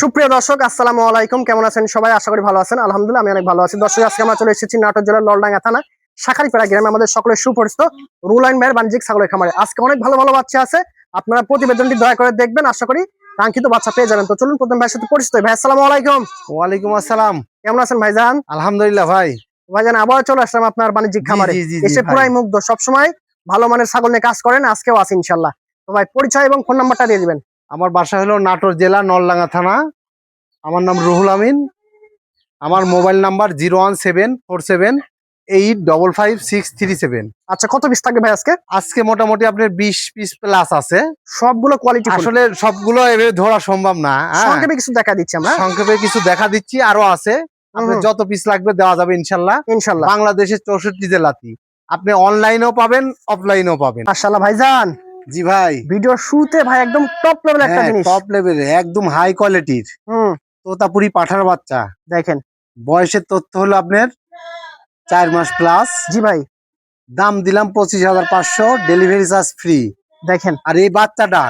সুপ্রিয় দর্শক, আসসালামু আলাইকুম। কেমন আছেন সবাই? আশা করি ভালো আছেন। আলহামদুলিল্লাহ আমি অনেক ভালো আছি। দর্শক, আজকে আমরা চলে এসেছি নাটোর জেলার ললডাঙ্গা থানা শাখারীপাড়া গ্রামে আমাদের সকলের সুপরিচিত রুলাইন ভাইয়ের বাণিজ্যিক ছাগলের খামারে। আজকে অনেক ভালো ভালো বাচ্চা আছে, আপনারা প্রতিবেদনটি দয়া করে দেখবেন। আশা করি কাঙ্ক্ষিত বাচ্চা পেয়ে যাবেন। তো চলুন প্রথম ভাইয়ের সাথে পরিচিত হই। ভাই আসসালামু আলাইকুম। ওয়ালাইকুম আসসালাম। কেমন আছেন ভাইজান? আলহামদুলিল্লাহ ভাই। ভাইজান আবার চলে আসলাম আপনার বাণিজ্যিক খামারে। এসে পুরাই মুগ্ধ। সবসময় ভালো মানের ছাগল নিয়ে কাজ করেন, আজকেও আছে ইনশাল্লাহ। তো ভাই পরিচয় এবং ফোন নাম্বারটা দিয়ে দিবেন। আমার বাসা হলো নাটোর জেলা নলডাঙ্গা থানা। আমার নাম রুহুল আমিন। আমার মোবাইল নাম্বার 01747855637। আচ্ছা, কত পিস থাকবে ভাই আজকে? আজকে মোটামুটি আপনার 20 পিস প্লাস আছে। সবগুলো কোয়ালিটি আসলে সবগুলো এভাবে ধরা সম্ভব না। সংক্ষেপে কিছু দেখা দিচ্ছি আমরা। সংক্ষেপে কিছু দেখা দিচ্ছি, আরো আছে। আপনার যত পিস লাগবে দেওয়া যাবে ইনশাল্লাহ। ইনশাল্লাহ বাংলাদেশের 64 জেলাতে আপনি অনলাইনেও পাবেন, অফলাইনেও পাবেন। মাশাআল্লাহ ভাইজান। জি ভাই। ভিডিও শুরুতে ভাই একদম টপ লেভেল একটা জিনিস, টপ লেভেলের একদম হাই কোয়ালিটির তোতাপুরি পাঠার বাচ্চা। দেখেন বয়সের তথ্য হলো আপনার 4 মাস প্লাস। জি ভাই। দাম দিলাম 25,500, ডেলিভারি চার্জ ফ্রি। দেখেন, আর এই বাচ্চাটা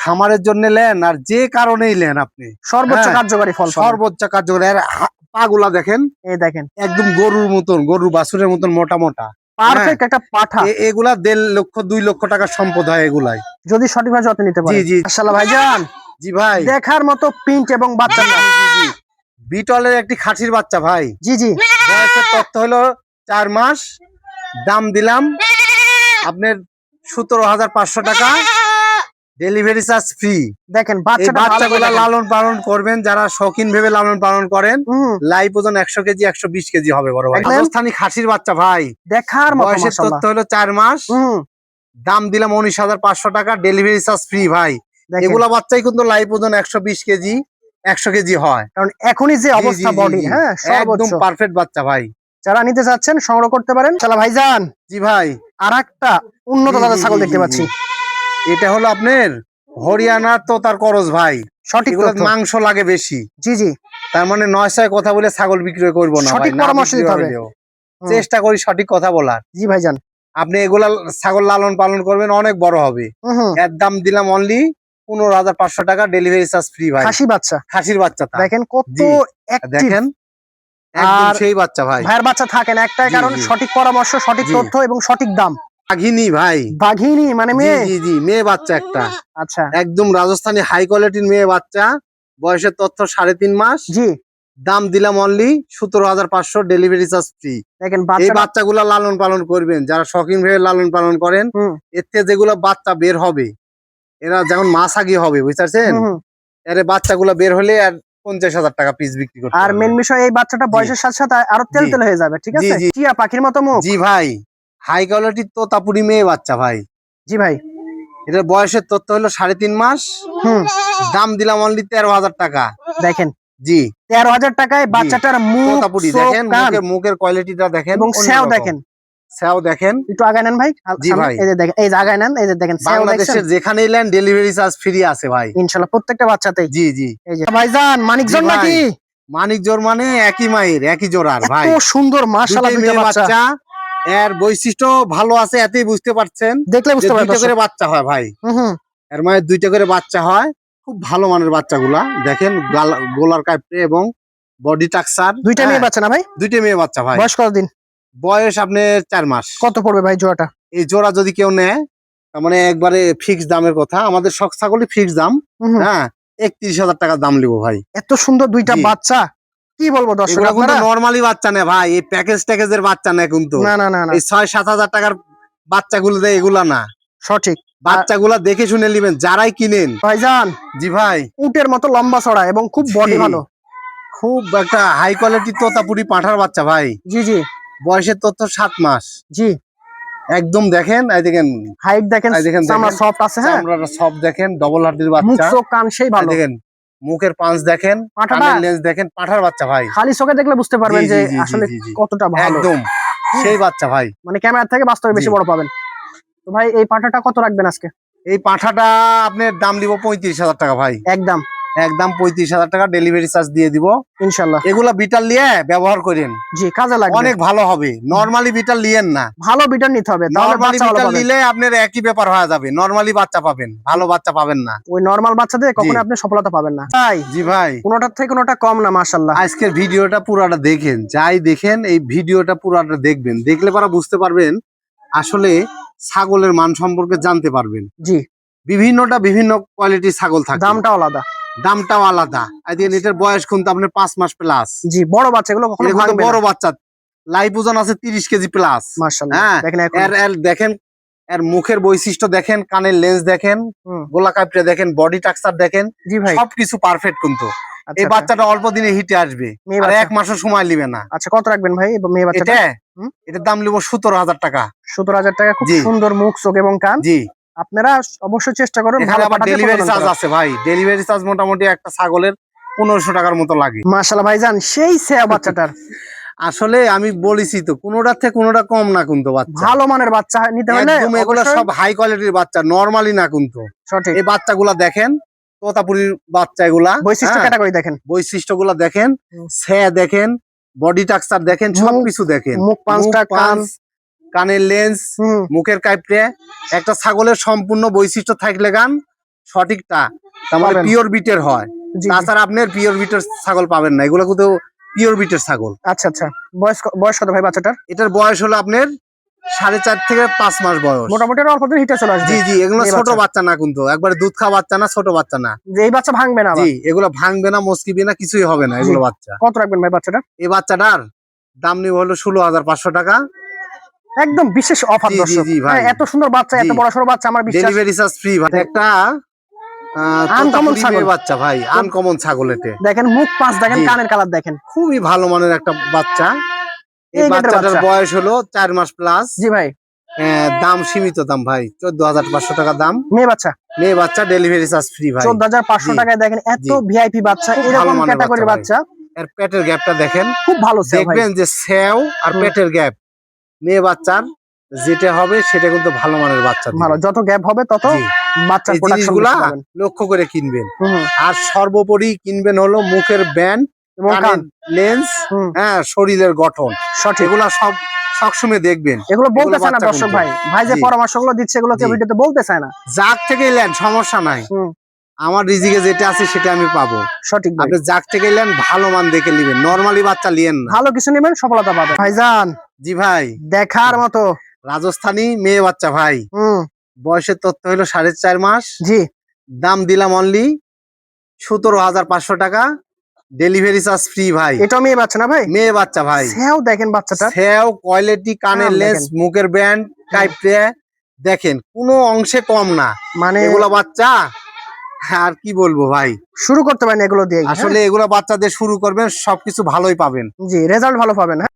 খামারের জন্য নেন আর যে কারণেই নেন আপনি সর্বোচ্চ কার্যকরী ফল, সর্বোচ্চ কার্যকরী। আর পাগুলা দেখেন, এই দেখেন একদম গরুর মতন, গরু বাছুরের মতন মোটা মোটা পারফেক্ট একটা পাঠা। এগুলা 1.5 লক্ষ 2 লক্ষ টাকার সম্পদ হয় এগুলাই, যদি সঠিকভাবে যত্ন নিতে পারেন। জি জি। মাশাআল্লাহ ভাইজান। জি ভাই। দেখার মতো প্রিন্ট এবং বাচ্চাটা। বিটলের একটি খাসির বাচ্চা ভাই। জি জি। বয়সের তথ্য হলো 4 মাস। দাম দিলাম আপনার 17,500 টাকা, ডেলিভারি চার্জ ফ্রি। দেখেন বাচ্চাগুলো লালন পালন করবেন যারা শৌখিন ভেবে লালন পালন করেন। লাইভ ওজন 100 কেজি 120 কেজি হবে বড় ভাই। রাজস্থানী খাসির বাচ্চা ভাই, দেখার মতো। বয়সের তথ্য হলো 4 মাস। দাম দিলাম 19,500 টাকা, ডেলিভারি চার্জ ফ্রি ভাই। এগুলা বাচ্চাই কিন্তু লাইভ ওজন 120 কেজি 100 কেজি হয়, কারণ এখনই যে অবস্থা বডি, একদম পারফেক্ট বাচ্চা ভাই। যারা নিতে চাচ্ছেন সংগ্রহ করতে পারেন। চলা ভাইজান। জি ভাই। আরেকটা উন্নত জাতের ছাগল দেখতে পাচ্ছি। এটা হলো আপনার হরিয়ানা তোতার করজ ভাই। সঠিক মাংস লাগে বেশি। জি জি। তার মানে 9 কথা বলে ছাগল বিক্রি করবো না, সঠিক পরামর্শ দিতে হবে। চেষ্টা করি সঠিক কথা বলার। জি ভাইজান। আপনি এগুলা ছাগল লালন পালন করবেন, অনেক বড় হবে। এর দাম দিলাম অনলি 15,500 টাকা, ডেলিভারি চার্জ ফ্রি ভাই। খাসি বাচ্চা, খাসির বাচ্চা দেখেন কত দেখেন, একদম সেই বাচ্চা ভাই। ভাইয়ের বাচ্চা থাকেন একটাই কারণ, সঠিক পরামর্শ, সঠিক তথ্য এবং সঠিক দাম। বাঘিনী ভাই। বাঘিনী মানে মেয়ে? জি জি, মেয়ে বাচ্চা একটা। আচ্ছা, একদম রাজস্থানী হাই কোয়ালিটির মেয়ে বাচ্চা। বয়সের তথ্য 3.5 মাস। জি। দাম দিলাম অনলি 17,500, ডেলিভারি চার্জ ফ্রি। দেখেন এই বাচ্চাগুলা লালন পালন করবেন যারা শৌখিন ভেবে লালন পালন করেন। এর থেকে যেগুলো বাচ্চা বের হবে, এরা যেমন মাছাগি হবে, বুঝতে এর বাচ্চাগুলো বের হলে আর 50,000 টাকা পিস বিক্রি করতে। আর মেন বিষয় এই বাচ্চাটা বয়সের সাথে সাথে আরো তেল তেল হয়ে যাবে, ঠিক আছে? টিয়া পাখির মতো মুখ। জি ভাই, হাই কোয়ালিটির তোতাপুরি মেয়ে বাচ্চা ভাই। জি ভাই। এটার বয়সের তথ্য হলো 3.5 মাস। দাম দিলাম অনলি 13,000 টাকা। দেখেন, জি, 13,000 টাকায় বাচ্চাটার মুখ, দেখেন, মুখের কোয়ালিটিটা দেখেন এবং স্যাও দেখেন। স্যাও দেখেন, একটু আগায় নেন ভাই। জি ভাই। এই যে দেখেন, এই যে আগায় নেন, এই যে দেখেন বাংলাদেশের যেখানেই নেন ডেলিভারি চার্জ ফ্রি আছে ভাই ইনশাআল্লাহ প্রত্যেকটা বাচ্চাতেই। জি জি। এই যে ভাইজান মানিকজন নাকি? মানিকজোর মানে একই মায়ের একই জোড়ার ভাই। এত সুন্দর মাশাআল্লাহ দুইটা বাচ্চা। এর বৈশিষ্ট্য ভালো আছে, এতেই বুঝতে পারছেন। দেখলে বুঝতে পারবেন, 2টা করে বাচ্চা হয় ভাই। এর মায়ের 2টা করে বাচ্চা হয়, খুব ভালো মানের বাচ্চাগুলা। দেখেন গোলার কাপড়ে এবং বডি টাকচার। 2টা মেয়ে বাচ্চা না ভাই? 2টা মেয়ে বাচ্চা ভাই। বয়স কতদিন? বয়স আপনার 4 মাস। কত পড়বে ভাই জোড়াটা? এই জোড়া যদি কেউ নেয়, তার মানে একবারে ফিক্স দামের কথা। আমাদের শখ ছাগলই ফিক্স দাম। 31,000 টাকা দাম লিবো ভাই। এত সুন্দর 2টা বাচ্চা, কি বলবো দর্শক, আপনারা নরমালি বাচ্চা নেয় ভাই, এই প্যাকেজের বাচ্চা নেয় কিন্তু। না না না, এই 6-7 টাকার বাচ্চাগুলো দেয়, এগুলা না। সঠিক বাচ্চাগুলা দেখে শুনে নেবেন যারাই কিনেন ভাইজান। জি ভাই। উটের মতো লম্বা চড়া এবং খুব বডি ভালো, খুব একটা হাই কোয়ালিটির তোতাপুরি পাঁঠার বাচ্চা ভাই। জি জি। বয়সের তথ্য 7 মাস। জি। একদম দেখেন, এই দেখেন হাইট দেখেন, চামড়া সফট আছে। চামড়াটা সফট দেখেন, ডবল হার্ডির বাচ্চা। মুখ চোখ কান সেই ভালো। দেখেন মুখের পাঁচ দেখেন, কানের লেন্স দেখেন, পাঁঠার বাচ্চা ভাই। খালি চোখে দেখলে বুঝতে পারবেন যে আসলে কতটা ভালো। একদম সেই বাচ্চা ভাই, মানে ক্যামেরা থেকে বাস্তবে বেশি বড় পাবেন। তো ভাই এই পাঠাটা কত রাখবেন আজকে? এই পাঁঠাটা আপনার দাম দিব 35,000 টাকা ভাই। একদম একদম 35,000 টাকা ডেলিভারি চার্জ দিয়ে দিব ইনশাআল্লাহ। এগুলা বিটাল নিয়ে ব্যবহার করেন, জি কাজে লাগবে, অনেক ভালো হবে। নরমালি বিটাল লিয়েন না, ভালো বিটার নিতে হবে, তাহলে নরমালি বাচ্চা ভালো বিটাল পাবেন। নিলে আপনার একই ব্যাপার হয়ে যাবে, নরমালি বাচ্চা পাবেন, ভালো বাচ্চা পাবেন না। ওই নরমাল বাচ্চা দিয়ে কখনো আপনি সফলতা পাবেন না ভাই। জি ভাই, কোনোটার থেকে কোনোটা কম না মাশাআল্লাহ। আজকের ভিডিওটা পুরাটা দেখেন, যাই দেখেন এই ভিডিওটা পুরাটা দেখবেন, দেখলে পরে বুঝতে পারবেন আসলে ছাগলের মান সম্পর্কে জানতে পারবেন। জি বিভিন্ন কোয়ালিটির ছাগল থাকে, দামটাও আলাদা। দামটাও আলাদা। এটার বয়স কিন্তু আপনার 5 মাস প্লাস। জি বড় বাচ্চা এগুলো কখনো এগুলো তো ভাঙবে বড় না বাচ্চা, লাইভ ওজন আছে 30 কেজি প্লাস। মাশাআল্লাহ। হ্যাঁ, দেখেন এখন দেখেন এর মুখের বৈশিষ্ট্য দেখেন, কানের লেন্স দেখেন, গোলা কাপড়ে দেখেন, বডি টাক্সার দেখেন, জি ভাই সবকিছু পারফেক্ট। কিন্তু আচ্ছা, এই আচ্ছা। বাচ্চাটা অল্প দিনে হিটে আসবে, মেয়ে আর বাচ্চা। 1 মাসও সময় নেবে না। আচ্ছা কত রাখবেন ভাই মেয়ে বাচ্চাটা? এটার দাম নিব 17,000 টাকা। 17,000 টাকা। খুব জি। সুন্দর মুখ, চোখ এবং কান। জি, আপনারা অবশ্যই চেষ্টা করুন এখানে ভালো আবার পাঠাতে, ডেলিভারি প্রদান চার্জ করার। আছে ভাই, ডেলিভারি চার্জ মোটামুটি একটা ছাগলের 1500 টাকার মতো লাগে। মাশাআল্লাহ ভাইজান, সেই সেয়া বাচ্চাটার। আসলে আমি বলেছি তো, কোনোটার থেকে কোনোটা কম না কিন্তু বাচ্চা, ভালো মানের বাচ্চা নিতে হলে একদম এগুলো অবশ্যই সব হাই কোয়ালিটির বাচ্চা, নরমালি না কিন্তু। সঠিক এই বাচ্চাগুলা দেখেন, তোতাপুরির বাচ্চা এগুলা, বৈশিষ্ট্য হ্যাঁ, ক্যাটাগরি দেখেন, বৈশিষ্ট্যগুলা দেখেন, হুম। সে দেখেন, বডি টাক্সার দেখেন, মুখ- সবকিছু দেখেন, মুখ পাঁচটা, মুখ, কান। পাঁচ, কানের লেন্স, হুম মুখের কাইপড়ে। একটা ছাগলের সম্পূর্ণ বৈশিষ্ট্য থাকলে গান সঠিকটা তার মানে পাবেন। পিওর বিটের হয়। জি, জি। তাছাড়া আপনার পিওর বিটের ছাগল পাবেন না, এগুলো কিন্তু পিওর বিটের ছাগল। আচ্ছা আচ্ছা। বয়স কত ভাই বাচ্চাটার? এটার বয়স হলো আপনার 4.5 থেকে 5 মাস বয়স। মোটামুটি অল্প দিন হিটে চলে আসবে। জি জি, এগুলো এই ছোট বাচ্চা। বাচ্চা না কিন্তু, একবারে দুধ খাওয়া বাচ্চা না, ছোট বাচ্চা না। যে এই বাচ্চা ভাঙবে না আবার। জি, এগুলো ভাঙবে না, মস্কিবে না, কিছুই হবে না এগুলো বাচ্চা। কত রাখবেন ভাই বাচ্চাটা? এই বাচ্চাটার দাম নিব হলো 16,500 টাকা। একদম বিশেষ অফার জি, জি, দর্শক। জি, ভাই। হ্যাঁ, এত সুন্দর বাচ্চা, এত জি। বড় সড়ো বাচ্চা, আমার বিশ্বাস। ডেলিভারি চার্জ ফ্রি ভাই। একটা Uncommon তোতাপুরি ছাগল। মেয়ে বাচ্চা ভাই, আনকমন ছাগল এটা। দেখেন মুখ পাঁচ, দেখেন জি। কানের কালার দেখেন। খুবই ভালো মানের একটা বাচ্চা। এই এই গেটের বাচ্চাটার বাচ্চা। বয়স হলো 4 মাস প্লাস। জি ভাই। দাম সীমিত দাম ভাই, 14,500 টাকা দাম। মেয়ে বাচ্চা মেয়ে বাচ্চা, ডেলিভারি চার্জ ফ্রি ভাই। 14,500 জি। টাকায় দেখেন এত জি। ভিআইপি বাচ্চা, খুব ভালো এরকম মানের ক্যাটাগরির বাচ্চা বাচ্চা এর পেটের গ্যাপটা দেখেন, খুব ভালো সেল ভাই। দেখবেন যে সেও আর হুম। পেটের গ্যাপ মেয়ে বাচ্চার যেটা হবে সেটা কিন্তু ভালো মানের বাচ্চা দিবে। ভালো, যত গ্যাপ হবে তত জি। বাচ্চার এই প্রোডাকশন জিনিসগুলা পাবেন। লক্ষ্য করে কিনবেন। হুম আর সর্বোপরি কিনবেন হলো মুখের ব্যান্ড, এবং কান। কানের লেন্স, হুম হ্যাঁ, শরীরের গঠন, সঠিক। এগুলা সব সবসময় দেখবেন। এগুলো বলতে চায় না বাচ্চা দর্শক কোনটা? ভাই, ভাই যে জি। পরামর্শগুলো দিচ্ছে এগুলো কেউ জি। ভিডিওতে বলতে চায় না। জাগ থেকে এলেন সমস্যা নাই, হুম আমার রিজিকে যেটা আছে সেটা আমি পাবো। সঠিক ভাই। আপনি জাগ থেকে এলেন ভালো মান দেখে নিবেন, নরমালি বাচ্চা লিয়েন না। ভালো কিছু নেবেন, সফলতা পাবেন ভাইজান। জি ভাই, দেখার মতো। রাজস্থানী মেয়ে বাচ্চা ভাই, হুম বয়সের তথ্য হলো 4.5 মাস। জি। দাম দিলাম অনলি 17,500 টাকা, ডেলিভারি চার্জ ফ্রি ভাই। এটাও মেয়ে বাচ্চা না ভাই? মেয়ে বাচ্চা ভাই, সেও দেখেন বাচ্চাটা। সেও কোয়ালিটি, কানের কান লেন্স, দেখেন। মুখের ব্যান্ড, টাইপে দেখেন, কোনো অংশে কম না মানে এগুলা বাচ্চা। আর কি বলবো ভাই, শুরু করতে পারেন এগুলো দিয়ে। আসলে এগুলা বাচ্চাদের শুরু করবেন, সবকিছু ভালোই পাবেন। জি রেজাল্ট ভালো পাবেন। হ্যাঁ